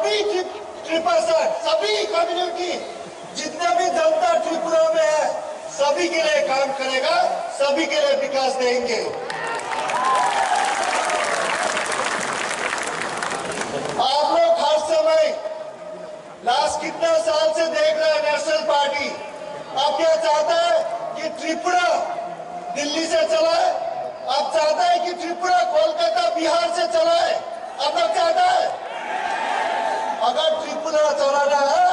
सभी ट्रिपल सभी कम्युनिटी जितने भी जनता त्रिपुरा में है सभी के लिए काम करेगा, सभी के लिए विकास देंगे। आप लोग हर समय लास्ट कितना साल से देख रहे हैं नेशनल पार्टी अब क्या चाहता है कि त्रिपुरा दिल्ली से चलाए, अब चाहता है कि त्रिपुरा कोलकाता बिहार से चलाए, अब तक चाहता है। अगर त्रिपुरा चलाना है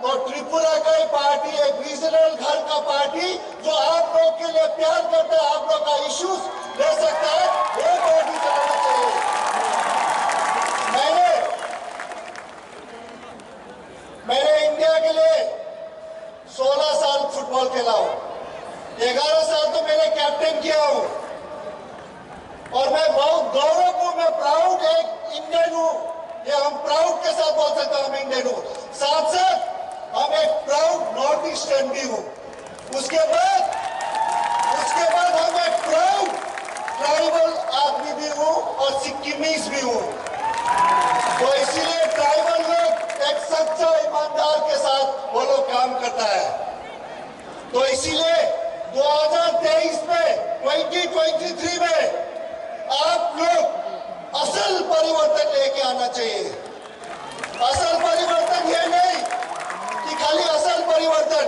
तो त्रिपुरा का ही पार्टी, एक रीजनल घर का पार्टी जो आप लोग के लिए प्यार करता है, आप लोग का इश्यूज ले सकता है, वो पार्टी चलाना चाहिए। मैंने इंडिया के लिए 16 साल फुटबॉल खेला हूं, 11 साल तो मैंने कैप्टन किया हूं और मैं बहुत गौरव हूं, मैं प्राउड एक इंडियन हूं। ये हम प्राउड के साथ बोल सकते हैं हम इंडियन हूं। साथ साथ हम एक प्राउड नॉर्थ ईस्टर्न भी हूं। उसके बाद हम एक प्राउड ट्राइबल आदमी भी हूं और सिक्किमीज भी हूं। तो इसीलिए ट्राइबल लोग एक सच्चा ईमानदार के साथ वो लोग काम करता है। तो इसीलिए 2023 में 2023 में आप लोग असल परिवर्तन लेके आना चाहिए। असल परिवर्तन ये नहीं कि खाली असल परिवर्तन,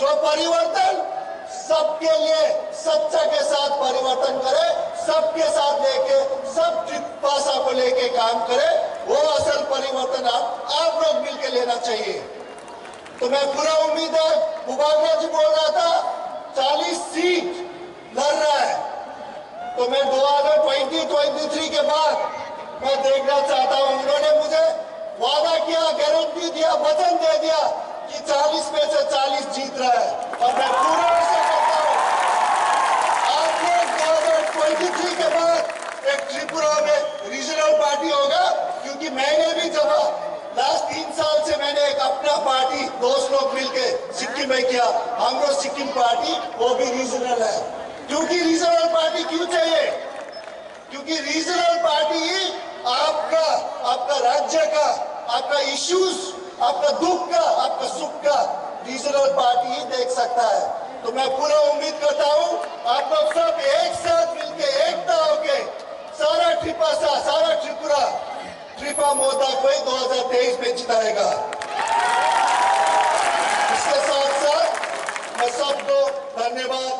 जो परिवर्तन सबके लिए सच्चा के साथ परिवर्तन करे, सबके साथ लेके सब भाषा को लेके काम करे, वो असल परिवर्तन आप लोग मिलके लेना चाहिए। तो मैं पूरा उम्मीद है, मुबारक जी बोल रहा था 40 सीट लड़ रहा है, तो मैं 2023 के बाद मैं देखना चाहता हूं। उन्होंने मुझे वादा किया, गारंटी दिया, वचन दे दिया कि 40 में से 40 जीत रहा है और मैं पूरा ऐसा करता हूं। आप लोग 2023 के बाद एक त्रिपुरा में रीजनल पार्टी होगा, क्योंकि मैंने भी जब लास्ट 3 साल से मैंने एक अपना पार्टी दोस्त लोग मिलके सिक्किम में किया, हम सिक्किम पार्टी, वो भी रीजनल है। क्योंकि रीजनल पार्टी क्यों चाहिए? क्योंकि रीजनल पार्टी ही आपका राज्य का, आपका इश्यूज, आपका दुख का, आपका सुख का रीजनल पार्टी ही देख सकता है। तो मैं पूरा उम्मीद करता हूं आप लोग सब एक साथ मिलके एकता होके सारा त्रिपुरा ट्रिपा मोदा को 2023 में जिताएगा। इसके साथ साथ मैं सबको धन्यवाद